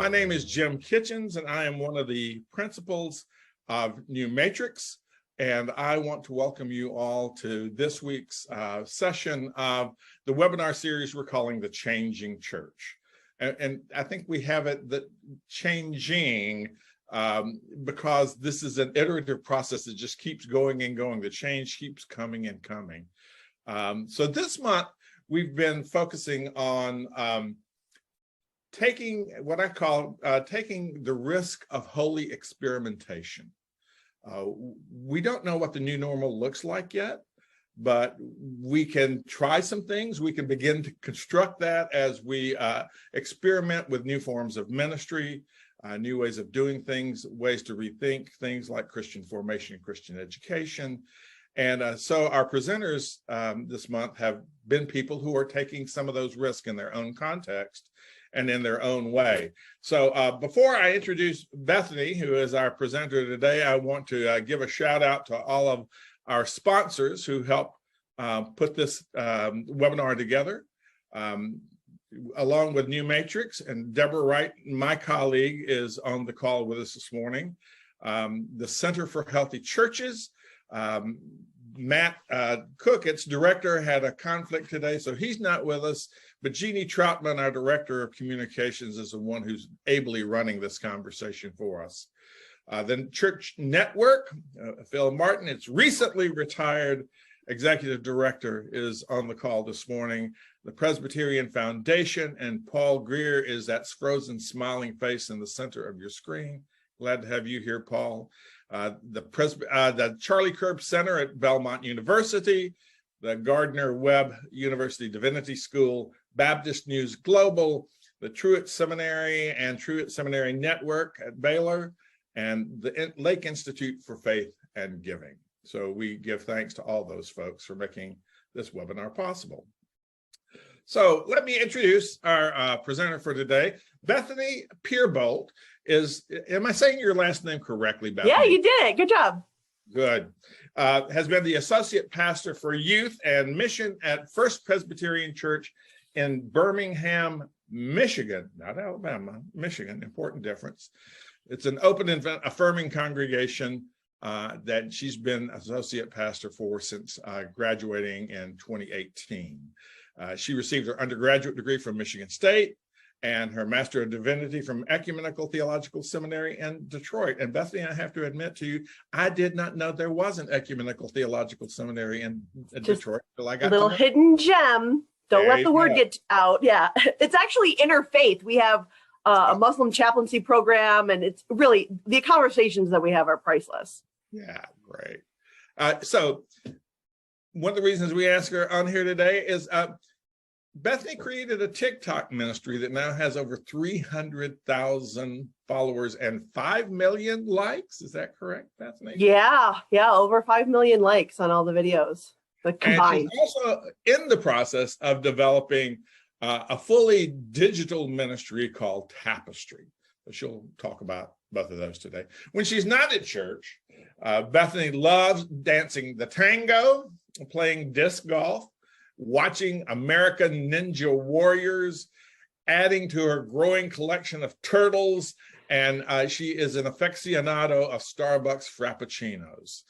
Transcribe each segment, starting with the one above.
My name is Jim Kitchens, and I am one of the principals of New Matrix, and I want to welcome you all to this week's session of the webinar series we're calling The Changing Church. And I think we have it that changing because this is an iterative process that just keeps going and going. The change keeps coming and coming. So this month, we've been focusing on taking what I call taking the risk of holy experimentation. We don't know what the new normal looks like yet, but we can try some things. We can begin to construct that as we experiment with new forms of ministry, new ways of doing things, ways to rethink things like Christian formation and Christian education. And so our presenters this month have been people who are taking some of those risks in their own context and in their own way. So before I introduce Bethany, who is our presenter today, I want to give a shout out to all of our sponsors who helped put this webinar together, along with New Matrix. And Deborah Wright, my colleague, is on the call with us this morning. The Center for Healthy Churches, Matt Cook, its director, had a conflict today, so he's not with us. But Jeannie Troutman, our director of communications, is the one who's ably running this conversation for us. Then Church Network, Phil Martin, its recently retired executive director, is on the call this morning. The Presbyterian Foundation, and Paul Greer is that frozen smiling face in the center of your screen. Glad to have you here, Paul. The Charlie Kirb Center at Belmont University, the Gardner Webb University Divinity School, Baptist News Global, the Truett Seminary and Truett Seminary Network at Baylor, and the Lake Institute for Faith and Giving. So we give thanks to all those folks for making this webinar possible. So let me introduce our presenter for today. Bethany Peerbolte is, am I saying your last name correctly, Bethany? Yeah, you did. Good job. Good. Has been the associate pastor for youth and mission at First Presbyterian Church in Birmingham, Michigan, not Alabama, Michigan, important difference. It's an open and affirming congregation that she's been associate pastor for since graduating in 2018. She received her undergraduate degree from Michigan State and her Master of Divinity from Ecumenical Theological Seminary in Detroit. And Bethany, I have to admit to you, I did not know there was an Ecumenical Theological Seminary in Detroit until I got a little hidden gem. Don't let the word get out. Yeah, it's actually interfaith. We have a Muslim chaplaincy program, and it's really, the conversations that we have are priceless. Yeah, great. So one of the reasons we ask her on here today is Bethany created a TikTok ministry that now has over 300,000 followers and 5 million likes. Is that correct, Bethany? Yeah, over 5 million likes on all the videos. And she's also in the process of developing a fully digital ministry called Tapestry. So she'll talk about both of those today. When she's not at church, Bethany loves dancing the tango, playing disc golf, watching American Ninja Warriors, adding to her growing collection of turtles, and she is an aficionado of Starbucks Frappuccinos.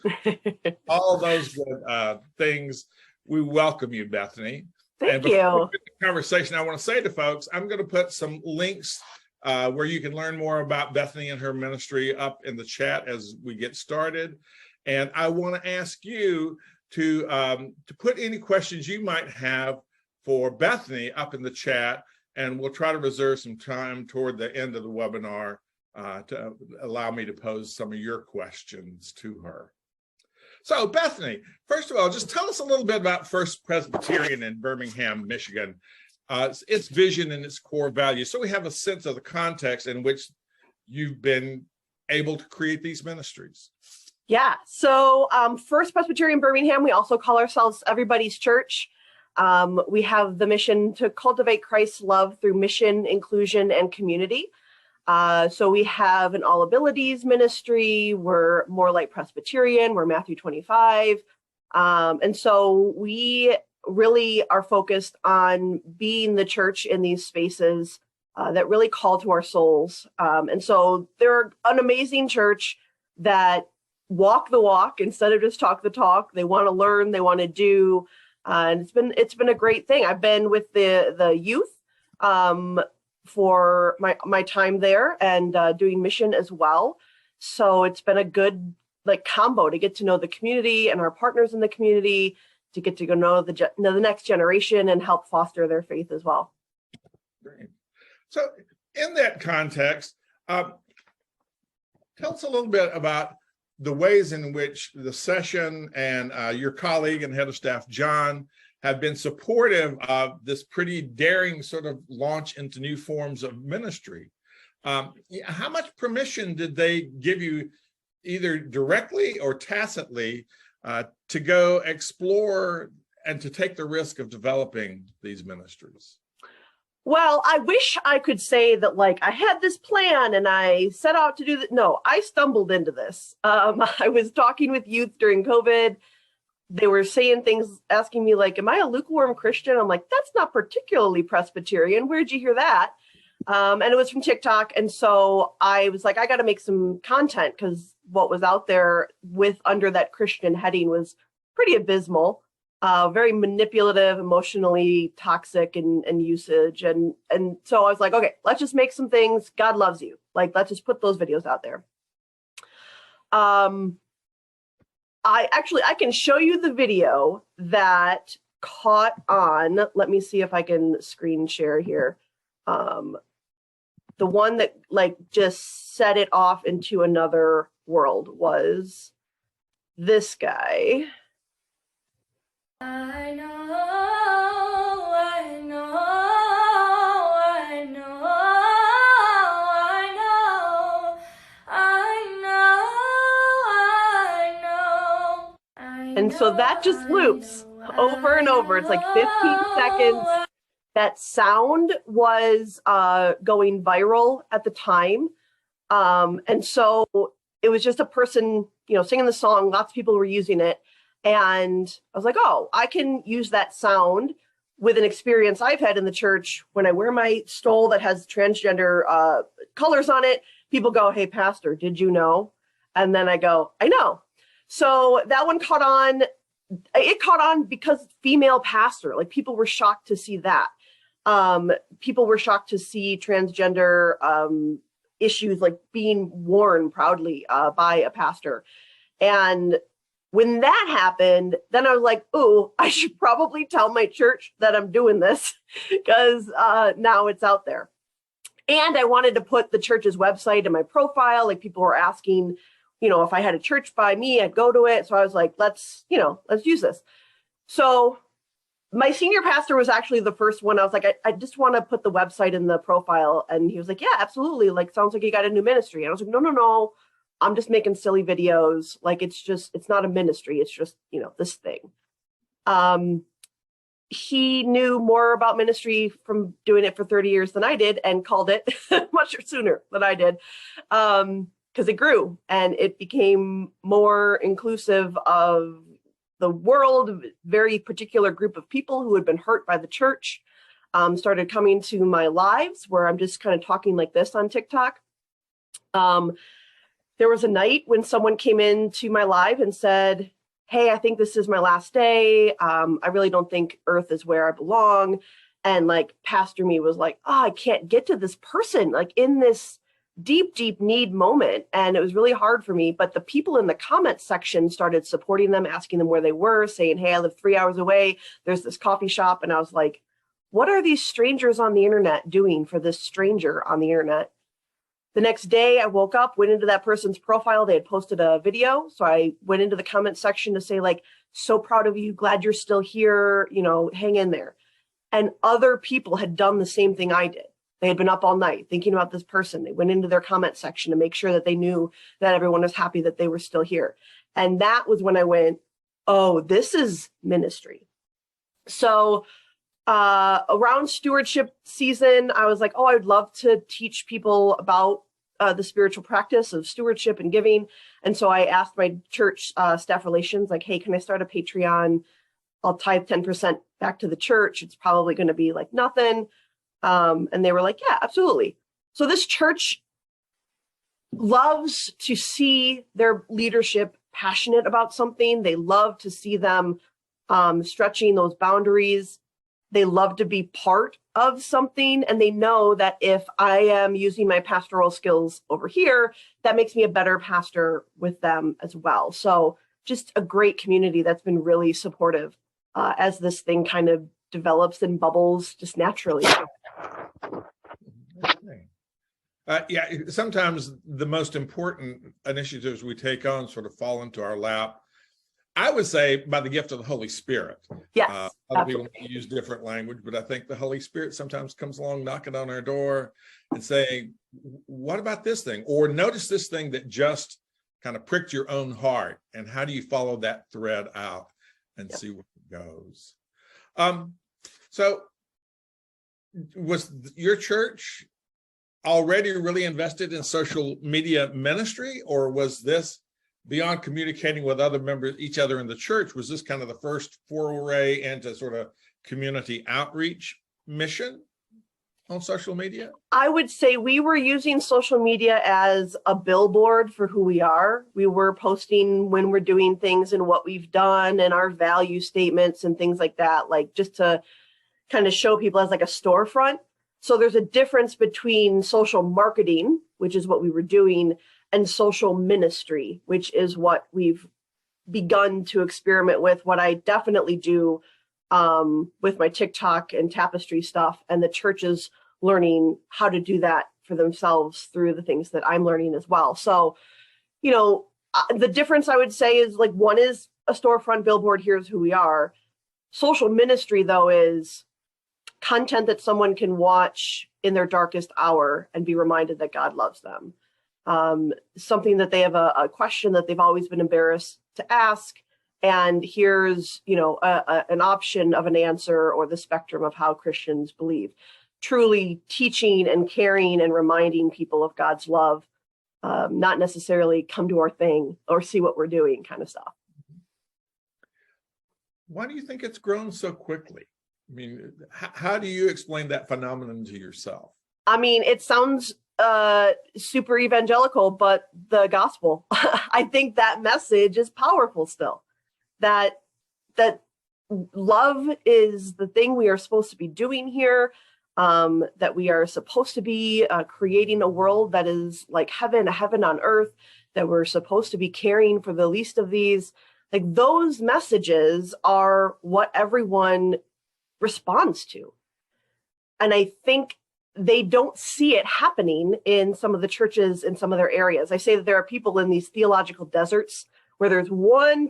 All those good things. We welcome you, Bethany. Thank you. Before we get the conversation, I want to say to folks, I'm going to put some links where you can learn more about Bethany and her ministry up in the chat as we get started. And I want to ask you to put any questions you might have for Bethany up in the chat, and we'll try to reserve some time toward the end of the webinar to allow me to pose some of your questions to her. So Bethany, first of all, just tell us a little bit about First Presbyterian in Birmingham, Michigan, its vision and its core values, so we have a sense of the context in which you've been able to create these ministries. Yeah, so First Presbyterian Birmingham, we also call ourselves Everybody's Church. We have the mission to cultivate Christ's love through mission, inclusion, and community. So we have an all abilities ministry. We're more like Presbyterian. We're Matthew 25. And so we really are focused on being the church in these spaces that really call to our souls. And so they're an amazing church that walk the walk instead of just talk the talk. They want to learn, they want to do, and it's been a great thing. I've been with the youth for my time there and doing mission as well. So it's been a good combo to get to know the community and our partners in the community, to get to know the next generation and help foster their faith as well. Great. So in that context, tell us a little bit about the ways in which the session and your colleague and head of staff, John, have been supportive of this pretty daring sort of launch into new forms of ministry. How much permission did they give you, either directly or tacitly, to go explore and to take the risk of developing these ministries? Well, I wish I could say that I had this plan and I set out to do that. No, I stumbled into this. I was talking with youth during COVID. They were saying things, asking me am I a lukewarm Christian? I'm like, that's not particularly Presbyterian. Where'd you hear that? And it was from TikTok. And so I was like, I got to make some content, because what was out there under that Christian heading was pretty abysmal. Very manipulative, emotionally toxic and usage. And so I was like, okay, let's just make some things. God loves you. Let's just put those videos out there. I can show you the video that caught on. Let me see if I can screen share here. The one that just set it off into another world was this guy. I know, And so that just loops over and over. It's 15 seconds. That sound was going viral at the time. And so it was just a person, singing the song. Lots of people were using it. And I was like, oh, I can use that sound with an experience I've had in the church. When I wear my stole that has transgender colors on it, people go, hey, pastor, did you know? And then I go, I know. So that one caught on. It caught on because female pastor, people were shocked to see that. People were shocked to see transgender issues being worn proudly by a pastor. And when that happened, then I was like, oh, I should probably tell my church that I'm doing this, because now it's out there. And I wanted to put the church's website in my profile. People were asking, if I had a church by me, I'd go to it. So I was like, let's use this. So my senior pastor was actually the first one. I was like, I just want to put the website in the profile. And he was like, yeah, absolutely. Sounds like you got a new ministry. And I was like, no. I'm just making silly videos. It's not a ministry. It's just, this thing. He knew more about ministry from doing it for 30 years than I did, and called it much sooner than I did. Because it grew and it became more inclusive of the world. A very particular group of people who had been hurt by the church started coming to my lives, where I'm just kind of talking like this on TikTok. There was a night when someone came into my live and said, hey, I think this is my last day. I really don't think Earth is where I belong. And Pastor me was like, oh, I can't get to this person in this deep need moment. And it was really hard for me. But the people in the comment section started supporting them, asking them where they were, saying, hey, I live 3 hours away. There's this coffee shop. And I was like, what are these strangers on the internet doing for this stranger on the internet? The next day I woke up, went into that person's profile. They had posted a video. So I went into the comment section to say so proud of you. Glad you're still here. Hang in there. And other people had done the same thing I did. They had been up all night thinking about this person. They went into their comment section to make sure that they knew that everyone was happy that they were still here. And that was when I went, oh, this is ministry. So around stewardship season, I was like, oh, I would love to teach people about the spiritual practice of stewardship and giving. And so I asked my church staff relations, hey, can I start a Patreon? I'll tithe 10% back to the church. It's probably going to be nothing. And they were like, yeah, absolutely. So this church loves to see their leadership passionate about something. They love to see them stretching those boundaries. They love to be part of something. And they know that if I am using my pastoral skills over here, that makes me a better pastor with them as well. So just a great community that's been really supportive as this thing kind of develops and bubbles just naturally. Okay. Yeah, sometimes the most important initiatives we take on sort of fall into our lap. I would say by the gift of the Holy Spirit. Yes, other people use different language, but I think the Holy Spirit sometimes comes along knocking on our door and saying, what about this thing? Or notice this thing that just kind of pricked your own heart. And how do you follow that thread out and see where it goes? So was your church already really invested in social media ministry, or was this beyond communicating with other members, each other in the church, was this kind of the first foray into sort of community outreach mission on social media? I would say we were using social media as a billboard for who we are. We were posting when we're doing things and what we've done and our value statements and things like that, like just to kind of show people as like a storefront. So there's a difference between social marketing, which is what we were doing, and social ministry, which is what we've begun to experiment with. What I definitely do with my TikTok and tapestry stuff, and the church is learning how to do that for themselves through the things that I'm learning as well. So, you know, the difference I would say is like one is a storefront billboard, here's who we are. Social ministry, though, is content that someone can watch in their darkest hour and be reminded that God loves them. Something that they have a question that they've always been embarrassed to ask. And here's, you know, an option of an answer or the spectrum of how Christians believe. Truly teaching and caring and reminding people of God's love, not necessarily come to our thing or see what we're doing kind of stuff. Why do you think it's grown so quickly? I mean, how do you explain that phenomenon to yourself? I mean, it sounds super evangelical, but the gospel. I think that message is powerful still. That love is the thing we are supposed to be doing here. That we are supposed to be creating a world that is like heaven, a heaven on earth. That we're supposed to be caring for the least of these. Like those messages are what everyone responds to. And I think they don't see it happening in some of the churches in some of their areas. I say that there are people in these theological deserts where there's one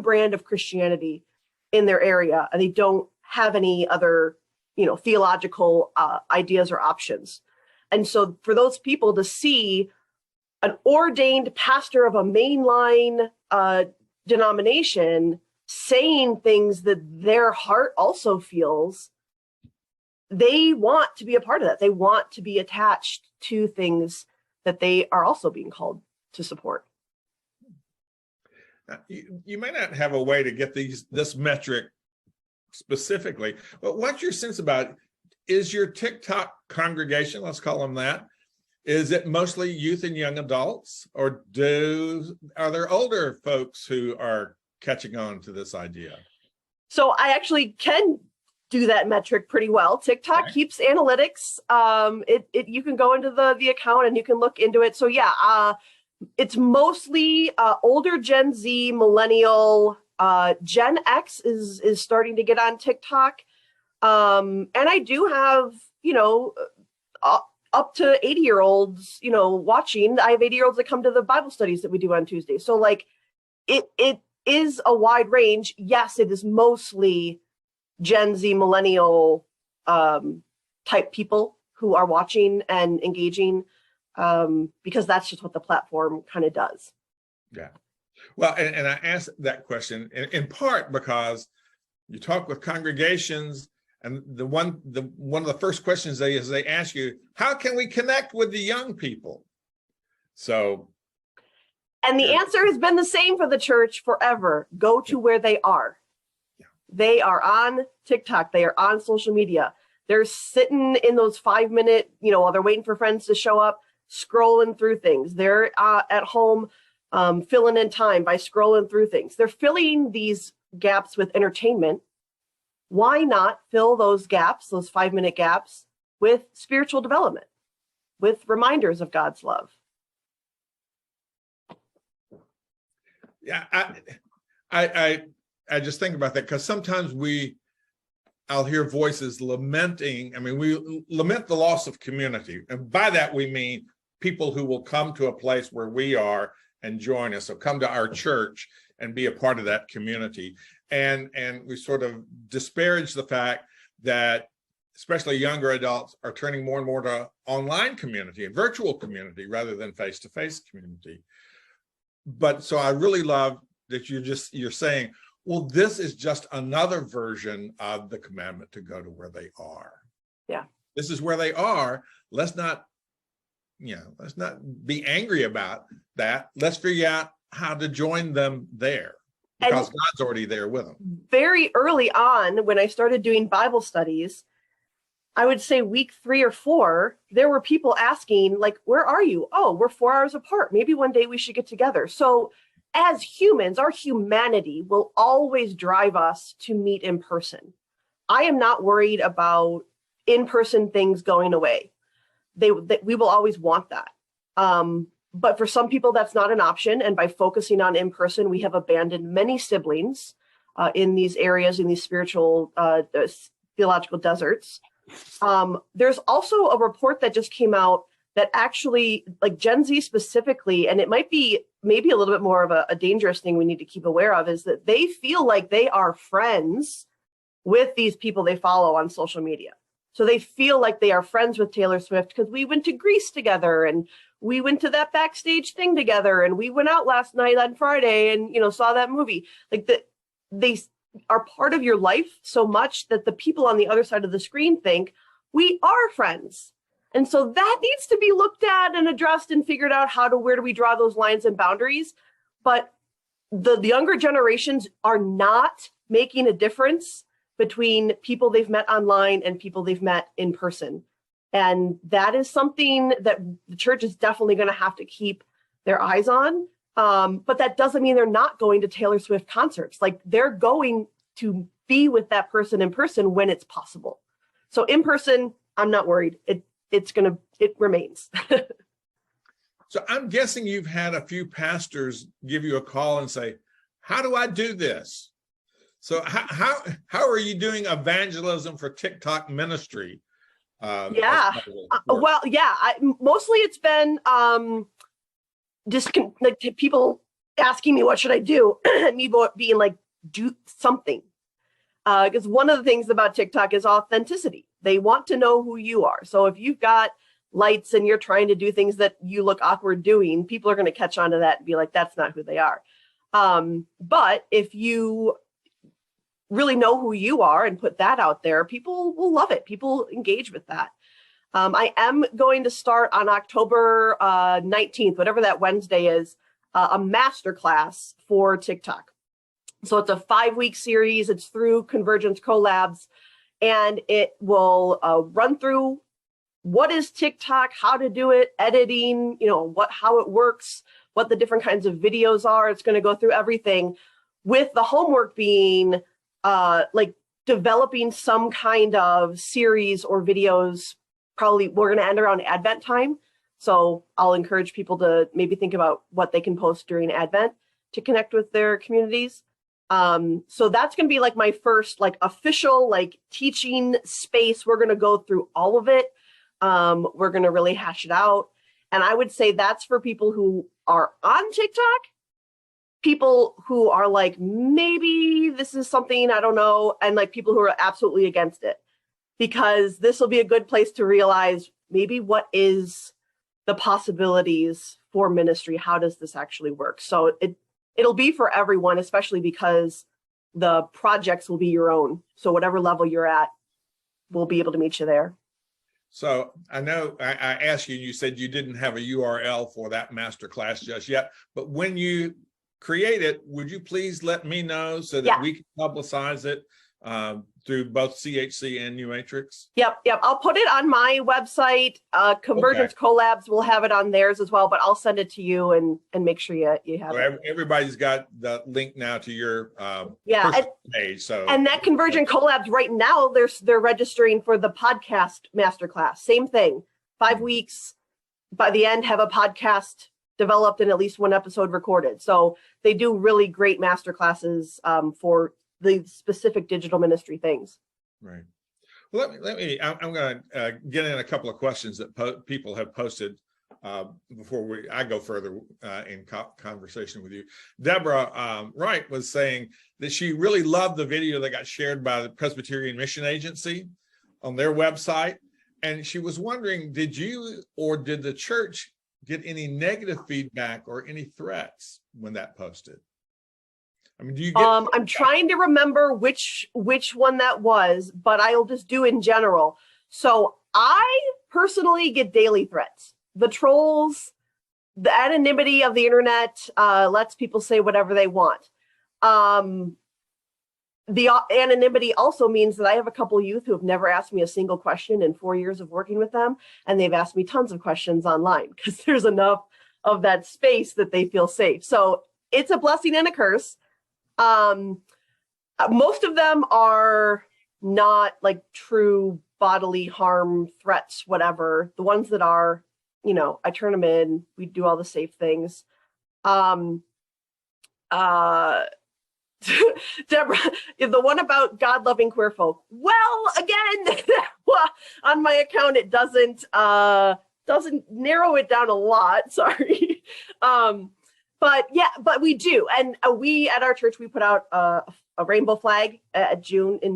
brand of Christianity in their area, and they don't have any other, you know, theological ideas or options. And so for those people to see an ordained pastor of a mainline denomination saying things that their heart also feels, they want to be a part of that. They want to be attached to things that they are also being called to support. You may not have a way to get this metric specifically, but what's your sense about, is your TikTok congregation, let's call them that, is it mostly youth and young adults, or are there older folks who are catching on to this idea? So I actually can do that metric pretty well. TikTok keeps analytics. You can go into the account and you can look into it. So yeah, it's mostly older Gen Z, millennial. Gen X is starting to get on TikTok. And I do have, you know, up to 80-year-olds, you know, watching. I have 80-year-olds that come to the Bible studies that we do on Tuesday. So like it is a wide range. Yes, it is mostly Gen Z, millennial type people who are watching and engaging, because that's just what the platform kind of does. Yeah. Well, and I asked that question in part because you talk with congregations, and one of the first questions they ask you, how can we connect with the young people? So, and the answer has been the same for the church forever. Go to where they are. Yeah. They are on TikTok. They are on social media. They're sitting in those 5-minute, while they're waiting for friends to show up, scrolling through things. They're at home filling in time by scrolling through things. They're filling these gaps with entertainment. Why not fill those gaps, those 5-minute gaps, with spiritual development, with reminders of God's love? Yeah, I just think about that because sometimes I'll hear voices lamenting. I mean, we lament the loss of community. And by that, we mean people who will come to a place where we are and join us. So come to our church and be a part of that community. And we sort of disparage the fact that especially younger adults are turning more and more to online community and virtual community rather than face-to-face community. But so I really love that you're saying, well, this is just another version of the commandment to go to where they are. Yeah. This is where they are. Let's not be angry about that. Let's figure out how to join them there because God's already there with them. Very early on, when I started doing Bible studies, I would say week 3 or 4, there were people asking, like, where are you? Oh, we're 4 hours apart. Maybe one day we should get together. So as humans, our humanity will always drive us to meet in person. I am not worried about in-person things going away. We will always want that. But for some people, that's not an option. And by focusing on in-person, we have abandoned many siblings in these areas, in these spiritual, theological deserts. There's also a report that just came out that actually, like Gen Z specifically, and it might be maybe a little bit more of a dangerous thing we need to keep aware of, is that they feel like they are friends with these people they follow on social media. So they feel like they are friends with Taylor Swift because we went to Greece together and we went to that backstage thing together and we went out last night on Friday and, saw that movie. Like they are part of your life so much that the people on the other side of the screen think we are friends. And so that needs to be looked at and addressed and figured out where do we draw those lines and boundaries. But the younger generations are not making a difference between people they've met online and people they've met in person. And that is something that the church is definitely going to have to keep their eyes on. But that doesn't mean they're not going to Taylor Swift concerts. Like, they're going to be with that person in person when it's possible. So in person, I'm not worried. It remains. So I'm guessing you've had a few pastors give you a call and say, how do I do this? So how are you doing evangelism for TikTok ministry? Mostly it's been just like people asking me, what should I do? And me being like, do something. Because one of the things about TikTok is authenticity. They want to know who you are. So if you've got lights and you're trying to do things that you look awkward doing, people are going to catch on to that and be like, that's not who they are. But if you really know who you are and put that out there, people will love it. People engage with that. I am going to start on October 19th, whatever that Wednesday is, a masterclass for TikTok. So it's a 5-week series. It's through Convergence Collabs, and it will run through what is TikTok, how to do it, editing, how it works, what the different kinds of videos are. It's going to go through everything, with the homework being like developing some kind of series or videos. Probably we're going to end around Advent time. So I'll encourage people to maybe think about what they can post during Advent to connect with their communities. So that's going to be like my first official teaching space. We're going to go through all of it. We're going to really hash it out. And I would say that's for people who are on TikTok, people who are like, maybe this is something, I don't know. And people who are absolutely against it, because this will be a good place to realize maybe what is the possibilities for ministry. How does this actually work? So it'll be for everyone, especially because the projects will be your own. So whatever level you're at, we'll be able to meet you there. So I know I asked you, and you said you didn't have a URL for that masterclass just yet, but when you create it, would you please let me know so that we can publicize it? through both CHC and New Matrix? Yep. I'll put it on my website. Convergence Collabs will have it on theirs as well, but I'll send it to you and make sure you have it. Everybody's got the link now to your page. So and that Convergent Collabs right now, they're registering for the podcast masterclass. Same thing. 5 weeks. By the end, have a podcast developed and at least one episode recorded. So they do really great masterclasses for the specific digital ministry things. Right. Well, I'm going to get in a couple of questions that people have posted before I go further in conversation with you. Deborah Wright was saying that she really loved the video that got shared by the Presbyterian Mission Agency on their website. And she was wondering, did you or did the church get any negative feedback or any threats when that posted? I mean, do you get I'm trying to remember which one that was, but I'll just do in general. So I personally get daily threats. The trolls, the anonymity of the internet lets people say whatever they want. The anonymity also means that I have a couple youth who have never asked me a single question in 4 years of working with them, and they've asked me tons of questions online because there's enough of that space that they feel safe. So it's a blessing and a curse. Most of them are not like true bodily harm threats, whatever. The ones that are, I turn them in, we do all the safe things. Deborah, the one about God-loving queer folk. Well, again, on my account, it doesn't narrow it down a lot. Sorry. But we do. And we at our church, we put out a rainbow flag in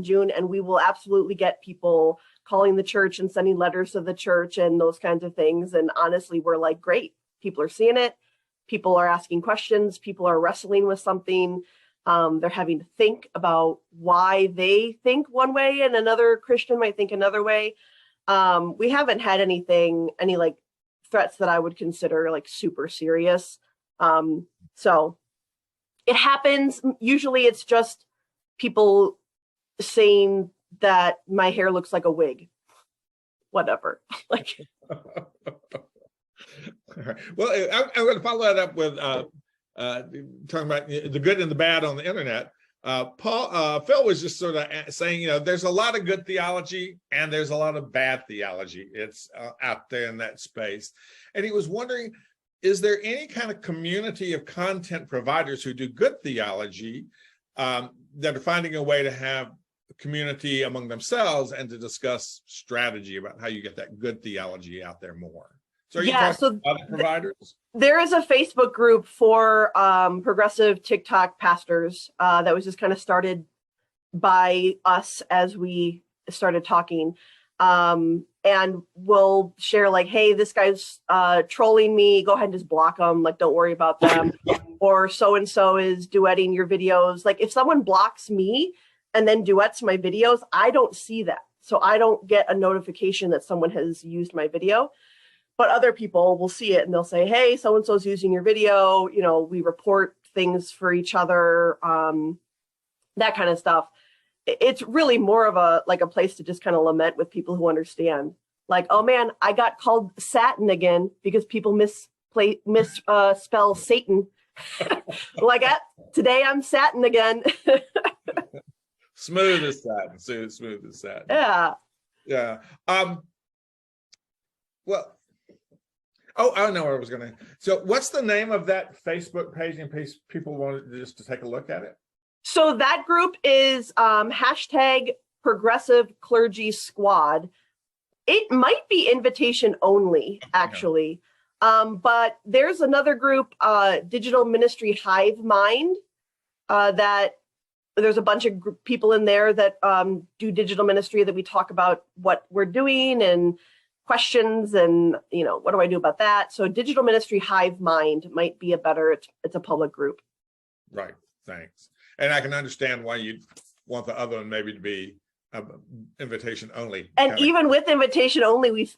June, and we will absolutely get people calling the church and sending letters to the church and those kinds of things. And honestly, we're like, great. People are seeing it. People are asking questions. People are wrestling with something. They're having to think about why they think one way and another Christian might think another way. We haven't had any like threats that I would consider like super serious. So it happens. Usually it's just people saying that my hair looks like a wig, whatever. Like. Well, I'm going to follow that up with talking about the good and the bad on the internet. Phil was just sort of saying, there's a lot of good theology and there's a lot of bad theology. It's out there in that space. And he was wondering, is there any kind of community of content providers who do good theology that are finding a way to have a community among themselves and to discuss strategy about how you get that good theology out there more? So are you talking about other providers? There is a Facebook group for progressive TikTok pastors that was just kind of started by us as we started talking. And we'll share like, hey, this guy's trolling me. Go ahead and just block them. Like, don't worry about them. Or so-and-so is duetting your videos. Like if someone blocks me and then duets my videos, I don't see that. So I don't get a notification that someone has used my video. But other people will see it and they'll say, hey, so-and-so is using your video. We report things for each other, that kind of stuff. It's really more of a place to just kind of lament with people who understand. Like, oh man, I got called Satan again because people misspell Satan. Like, today I'm Satan again. Smooth as satin. Smooth as satin. Yeah. Yeah. Well. Oh, I know where I was going to. So what's the name of that Facebook page in case people wanted just to take a look at it? So that group is hashtag Progressive Clergy Squad. It might be invitation only, actually. But there's another group, Digital Ministry Hive Mind, that there's a bunch of people in there that do digital ministry that we talk about what we're doing and questions and, what do I do about that? So Digital Ministry Hive Mind might be it's a public group. Right. Thanks. And I can understand why you'd want the other one maybe to be invitation only. And even with invitation only, we've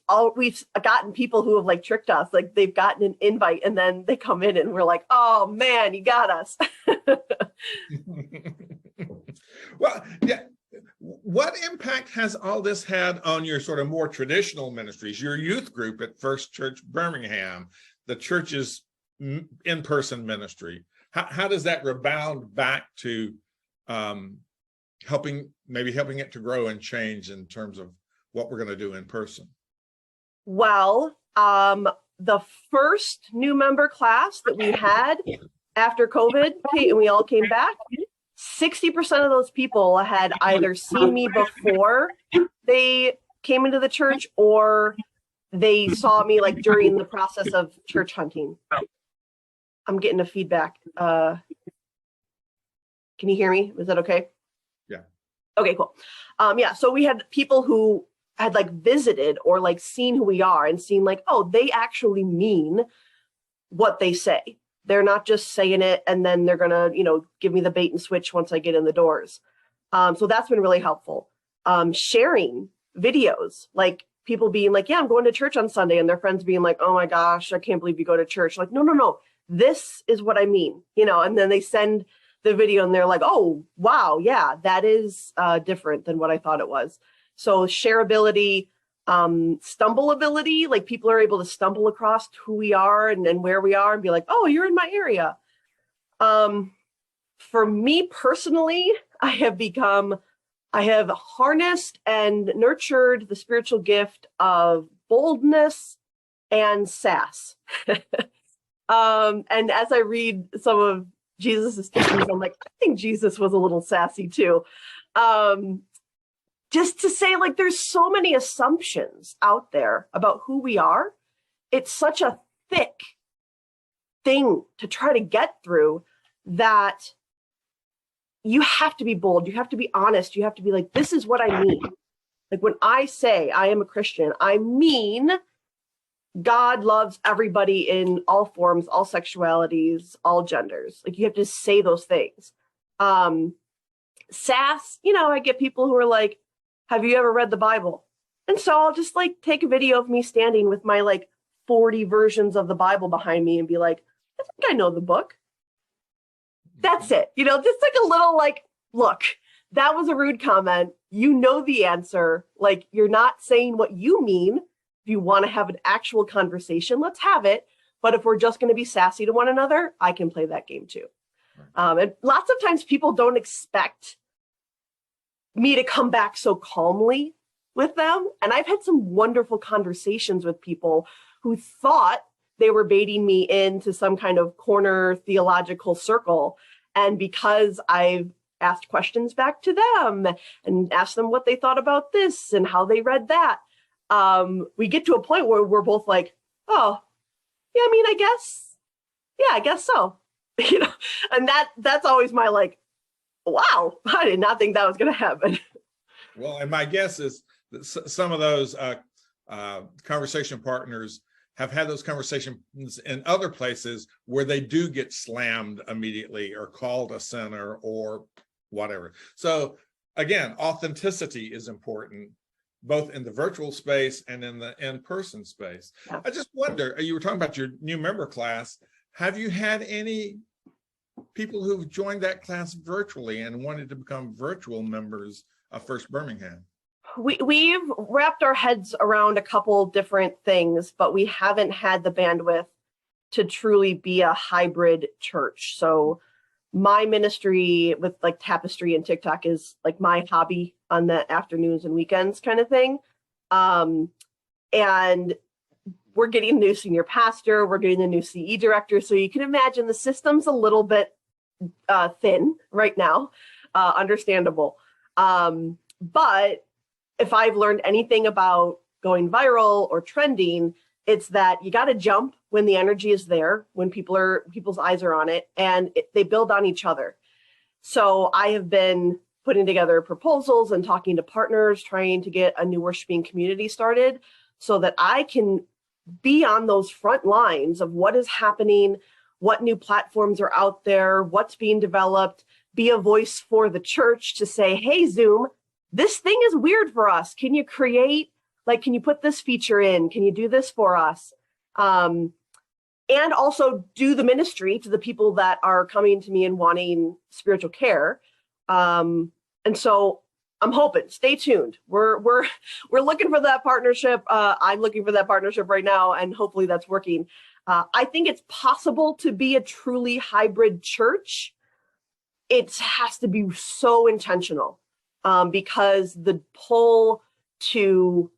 gotten people who have tricked us. Like they've gotten an invite and then they come in and we're like, oh man, you got us. Well, yeah, what impact has all this had on your sort of more traditional ministries, your youth group at First Church Birmingham, the church's in-person ministry? How does that rebound back to helping it to grow and change in terms of what we're going to do in person? Well, the first new member class that we had after COVID, and we all came back, 60% of those people had either seen me before they came into the church, or they saw me like during the process of church hunting. I'm getting a feedback. Can you hear me? Is that okay? Yeah. Okay, cool. Yeah, so we had people who had like visited or like seen who we are and seen like, oh, they actually mean what they say. They're not just saying it and then they're gonna, give me the bait and switch once I get in the doors. So that's been really helpful. Sharing videos, like people being like, yeah, I'm going to church on Sunday, and their friends being like, oh my gosh, I can't believe you go to church. Like, no, this is what I mean, and then they send the video and they're like, oh, wow, yeah, that is different than what I thought it was. So shareability, stumbleability, like people are able to stumble across who we are and where we are and be like, oh, you're in my area. For me personally, I have harnessed and nurtured the spiritual gift of boldness and sass. And as I read some of Jesus's teachings, I'm like, I think Jesus was a little sassy too. Just to say, like, there's so many assumptions out there about who we are. It's such a thick thing to try to get through that you have to be bold. You have to be honest. You have to be like, this is what I mean. Like when I say I am a Christian, I mean God loves everybody in all forms, all sexualities, all genders. Like you have to say those things. Sass, I get people who are like, have you ever read the Bible? And so I'll just like take a video of me standing with my like 40 versions of the Bible behind me and be like, I think I know the book. That's it. Just like a little like, look, that was a rude comment. You know the answer. Like you're not saying what you mean. If you want to have an actual conversation, let's have it. But if we're just going to be sassy to one another, I can play that game too. And lots of times people don't expect me to come back so calmly with them. And I've had some wonderful conversations with people who thought they were baiting me into some kind of corner theological circle. And because I've asked questions back to them and asked them what they thought about this and how they read that, we get to a point where we're both like, oh, yeah, I guess so. And that's always my like, wow, I did not think that was going to happen. Well, and my guess is that some of those conversation partners have had those conversations in other places where they do get slammed immediately or called a sinner or whatever. So again, authenticity is important, both in the virtual space and in the in-person space. Yeah. I just wonder, you were talking about your new member class. Have you had any people who've joined that class virtually and wanted to become virtual members of First Birmingham? We've wrapped our heads around a couple different things, but we haven't had the bandwidth to truly be a hybrid church. So my ministry with like tapestry and TikTok is like my hobby on the afternoons and weekends kind of thing. And we're getting a new senior pastor, we're getting a new CE director. So you can imagine the system's a little bit thin right now, understandable. But if I've learned anything about going viral or trending, it's that you got to jump when the energy is there, when people's eyes are on it, and they build on each other. So I have been putting together proposals and talking to partners, trying to get a new worshiping community started so that I can be on those front lines of what is happening, what new platforms are out there, what's being developed, be a voice for the church to say, hey, Zoom, this thing is weird for us. Can you can you put this feature in? Can you do this for us? And also do the ministry to the people that are coming to me and wanting spiritual care. And so I'm hoping. Stay tuned. We're looking for that partnership. I'm looking for that partnership right now, and hopefully that's working. I think it's possible to be a truly hybrid church. It has to be so intentional, because the pull to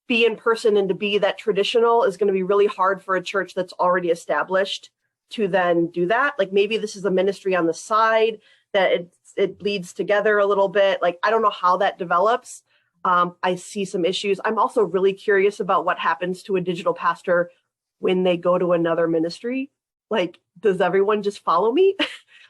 be in person and to be that traditional is going to be really hard for a church that's already established to then do that. Like maybe this is a ministry on the side that it bleeds together a little bit. Like, I don't know how that develops. I see some issues. I'm also really curious about what happens to a digital pastor when they go to another ministry. Like, does everyone just follow me?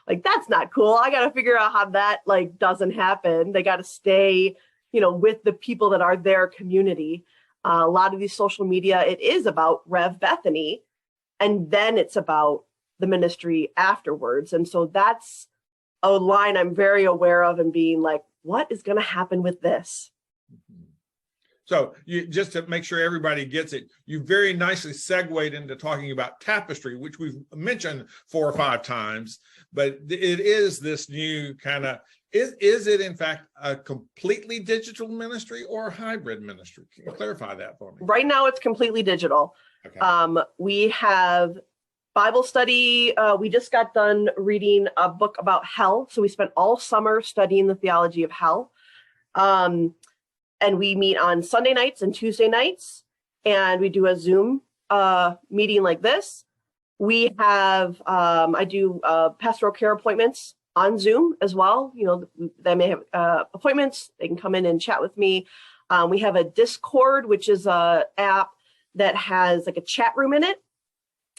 Like, that's not cool. I got to figure out how that like doesn't happen. They got to stay, with the people that are their community. A lot of these social media, it is about Rev Bethany, and then it's about the ministry afterwards. And so that's a line I'm very aware of and being like, what is going to happen with this? So you, just to make sure everybody gets it, you very nicely segued into talking about tapestry, which we've mentioned 4 or 5 times, but it is this new kind of, is it in fact a completely digital ministry or a hybrid ministry? Can you clarify that for me? Right now it's completely digital. Okay. We have Bible study. We just got done reading a book about hell. So we spent all summer studying the theology of hell. And we meet on Sunday nights and Tuesday nights, and we do a Zoom meeting like this. We have, I do pastoral care appointments on Zoom as well. They may have appointments. They can come in and chat with me. We have a Discord, which is a app that has like a chat room in it.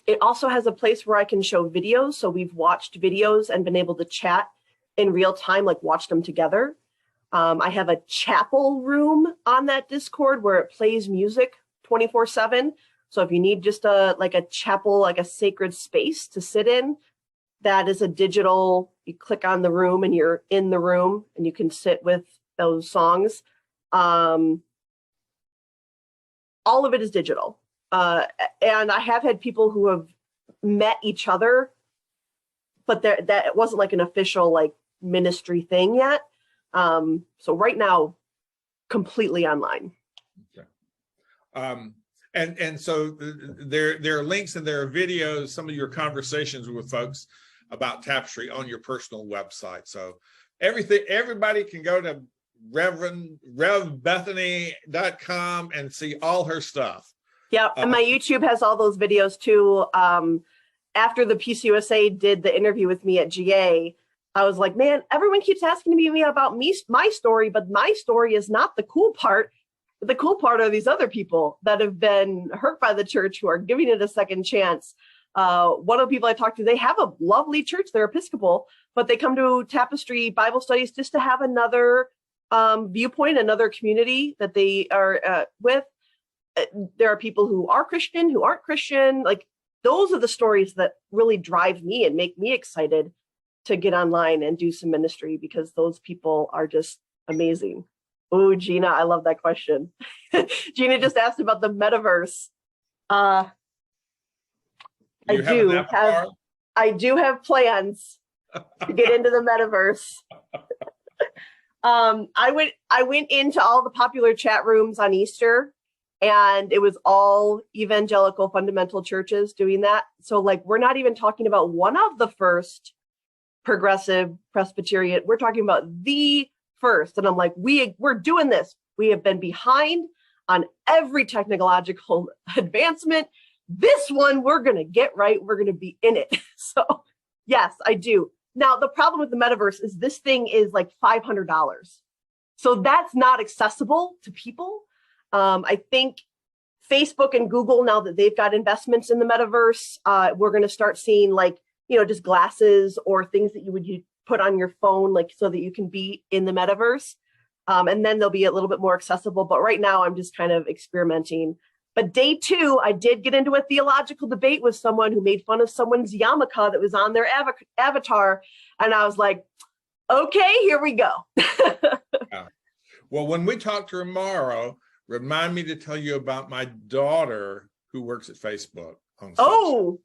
It also has a place where I can show videos. So we've watched videos and been able to chat in real time, like watch them together. I have a chapel room on that Discord where it plays music 24/7. So if you need just a chapel, like a sacred space to sit in, that is a digital, you click on the room and you're in the room and you can sit with those songs. All of it is digital. And I have had people who have met each other, but that it wasn't like an official like ministry thing yet. So right now, completely online. Okay. And so there are links and there are videos, some of your conversations with folks about tapestry on your personal website. So everybody can go to RevBethany.com and see all her stuff. Yeah, and my YouTube has all those videos too. After the PCUSA did the interview with me at GA, I was like, man, everyone keeps asking me about my story, but my story is not the cool part. The cool part are these other people that have been hurt by the church who are giving it a second chance. One of the people I talked to, they have a lovely church. They're Episcopal, but they come to Tapestry Bible studies just to have another viewpoint, another community that they are with. There are people who are Christian, who aren't Christian. Like, those are the stories that really drive me and make me excited to get online and do some ministry, because those people are just amazing. Oh, Gina, I love that question. Gina just asked about the metaverse. I do have plans to get into the metaverse. I went into all the popular chat rooms on Easter, and it was all evangelical fundamental churches doing that. So like, we're not even talking about one of the first progressive Presbyterian. We're talking about the first. And I'm like, we're doing this. We have been behind on every technological advancement. This one, we're going to get right. We're going to be in it. So yes, I do. Now, the problem with the metaverse is this thing is like $500. So that's not accessible to people. I think Facebook and Google, now that they've got investments in the metaverse, we're going to start seeing like, just glasses or things that you would put on your phone, like so that you can be in the metaverse. And then they'll be a little bit more accessible. But right now I'm just kind of experimenting. But day 2, I did get into a theological debate with someone who made fun of someone's yarmulke that was on their avatar. And I was like, okay, here we go. Yeah. Well, when we talk tomorrow, remind me to tell you about my daughter who works at Facebook. Oh,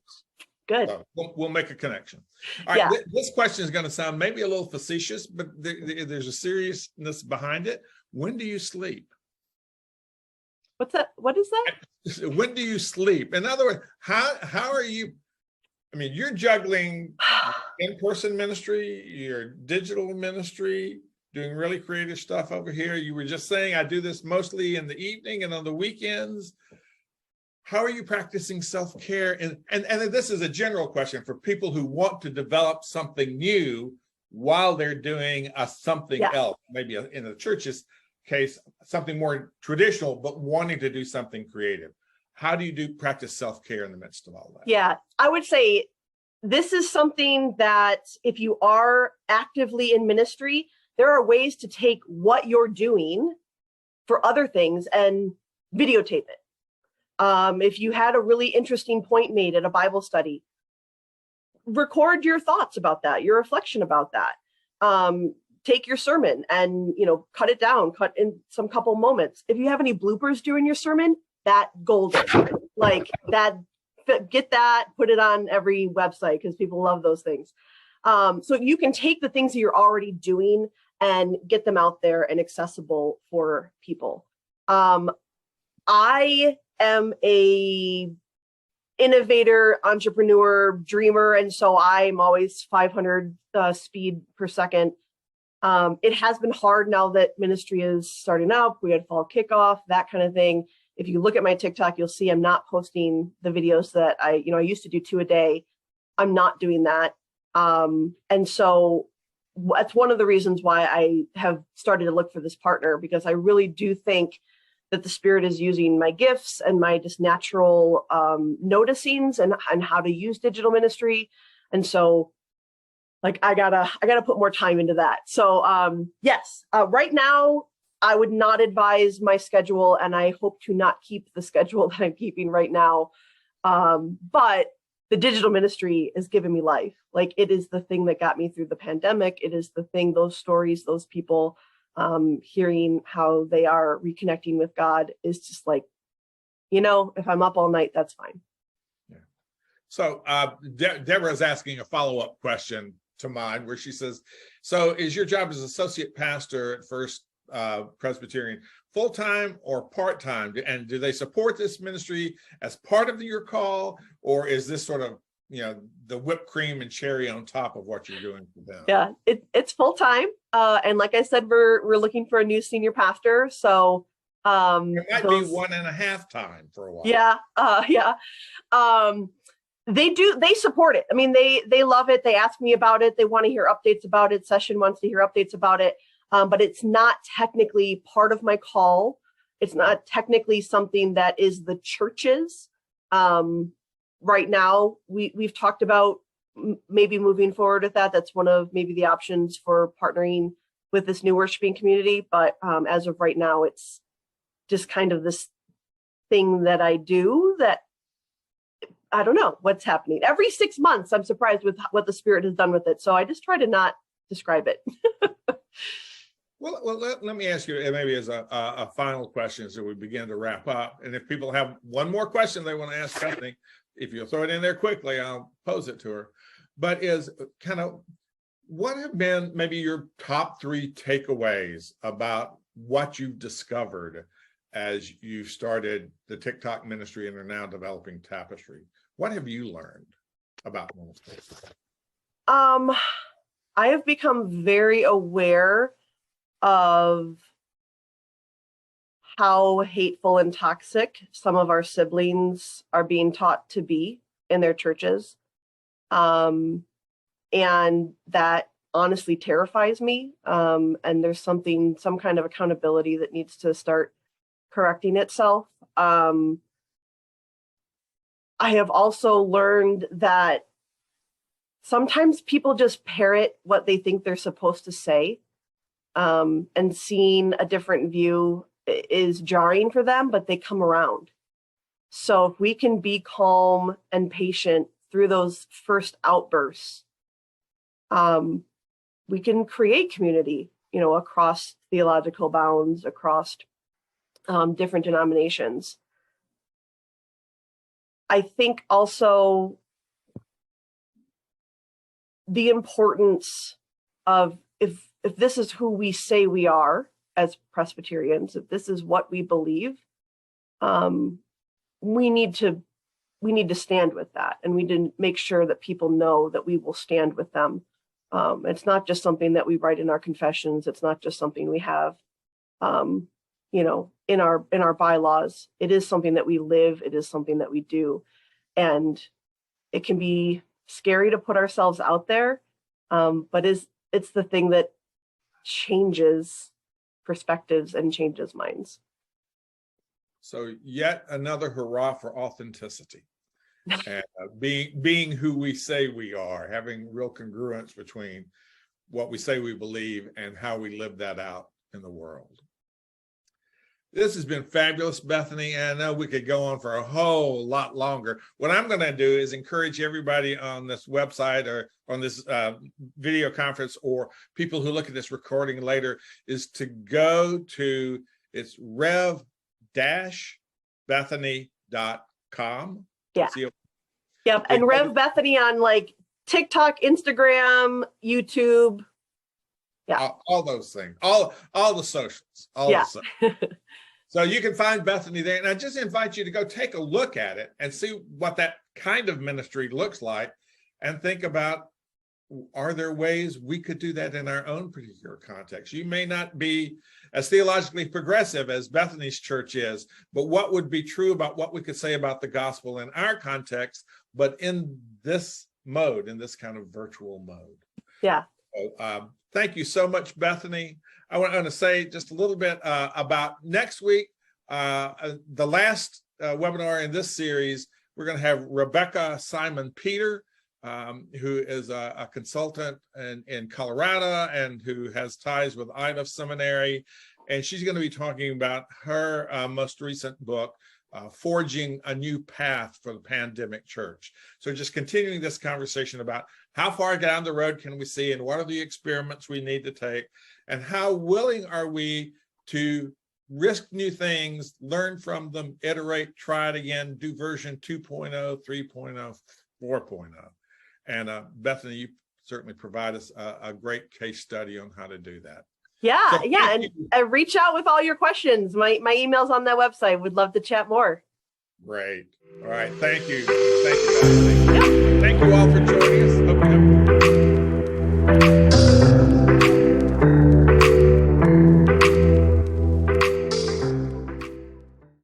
Good. So we'll make a connection. All right, Yeah. this question is going to sound maybe a little facetious, but there's a seriousness behind it. When do you sleep? What's that? What is that? When do you sleep? In other words, how are you? I mean, you're juggling in-person ministry, your digital ministry, doing really creative stuff over here. You were just saying, I do this mostly in the evening and on the weekends. How are you practicing self-care? And this is a general question for people who want to develop something new while they're doing something else, maybe in the church's case, something more traditional, but wanting to do something creative. How do you practice self-care in the midst of all that? Yeah, I would say this is something that if you are actively in ministry, there are ways to take what you're doing for other things and videotape it. If you had a really interesting point made at a Bible study, record your thoughts about that, your reflection about that. Take your sermon and, cut it down, cut in some couple moments. If you have any bloopers during your sermon, that golden, like that, get that, put it on every website because people love those things. So you can take the things that you're already doing and get them out there and accessible for people. I am a innovator, entrepreneur, dreamer, and so I'm always 500 speed per second. It has been hard now that ministry is starting up. We had fall kickoff, that kind of thing. If you look at my TikTok, you'll see I'm not posting the videos that I used to do 2 a day. I'm not doing that. And so that's one of the reasons why I have started to look for this partner, because I really do think that the Spirit is using my gifts and my just natural noticings and how to use digital ministry. And so like I gotta put more time into that. So yes, right now I would not advise my schedule, and I hope to not keep the schedule that I'm keeping right now. But the digital ministry is giving me life. Like, it is the thing that got me through the pandemic. It is the thing, those stories, those people, hearing how they are reconnecting with God is just like, if I'm up all night, that's fine. Yeah. So Deborah's asking a follow-up question to mine, where she says, so is your job as associate pastor at First Presbyterian full-time or part-time? And do they support this ministry as part of your call, or is this sort of the whipped cream and cherry on top of what you're doing for them? Yeah, it's full-time, and like I said, we're looking for a new senior pastor, so it might be 1.5 time for a while. They support it. I mean, they love it. They ask me about it. They want to hear updates about it. Session wants to hear updates about it. But it's not technically part of my call. It's not technically something that is the church's. Right now, we've talked about maybe moving forward with that. That's one of maybe the options for partnering with this new worshiping community. But as of right now, it's just kind of this thing that I do that I don't know what's happening. Every 6 months, I'm surprised with what the Spirit has done with it. So I just try to not describe it. Well, let me ask you, maybe as a final question as we begin to wrap up. And if people have one more question they want to ask Bethany, if you'll throw it in there quickly, I'll pose it to her. But is kind of, what have been maybe your top 3 takeaways about what you've discovered as you started the TikTok ministry and are now developing Tapestry? What have you learned about ministry? I have become very aware of how hateful and toxic some of our siblings are being taught to be in their churches. And that honestly terrifies me. And there's some kind of accountability that needs to start correcting itself. I have also learned that sometimes people just parrot what they think they're supposed to say. And seeing a different view is jarring for them, but they come around. So if we can be calm and patient through those first outbursts, we can create community, across theological bounds, across different denominations. I think also the importance of if this is who we say we are as Presbyterians, if this is what we believe, we need to stand with that, and we need to make sure that people know that we will stand with them. It's not just something that we write in our confessions. It's not just something we have, in our bylaws. It is something that we live. It is something that we do, and it can be scary to put ourselves out there, but it's the thing that changes perspectives and changes minds. So yet another hurrah for authenticity. And being who we say we are, having real congruence between what we say we believe and how we live that out in the world. This has been fabulous, Bethany, and I know we could go on for a whole lot longer. What I'm going to do is encourage everybody on this website or on this video conference, or people who look at this recording later, is to go to, it's rev-bethany.com. Yeah. Yep. And Rev Bethany on like TikTok, Instagram, YouTube. Yeah. All those things, all the socials, the socials. So you can find Bethany there. And I just invite you to go take a look at it and see what that kind of ministry looks like, and think about, are there ways we could do that in our own particular context? You may not be as theologically progressive as Bethany's church is, but what would be true about what we could say about the gospel in our context, but in this mode, in this kind of virtual mode? Yeah. So, thank you so much, Bethany. I want to say just a little bit about next week. The last webinar in this series, we're going to have Rebecca Simon Peter, who is a consultant in Colorado and who has ties with Idaho Seminary. And she's going to be talking about her most recent book, Forging a New Path for the Pandemic Church. So just continuing this conversation about how far down the road can we see, and what are the experiments we need to take, and how willing are we to risk new things, learn from them, iterate, try it again, do version 2.0, 3.0, 4.0. And Bethany, you certainly provide us a great case study on how to do that. Yeah, So and reach out with all your questions. My email's on that website. Would love to chat more. Great. All right. Thank you. Thank you, Bethany. Thank you all for joining us. Hope you have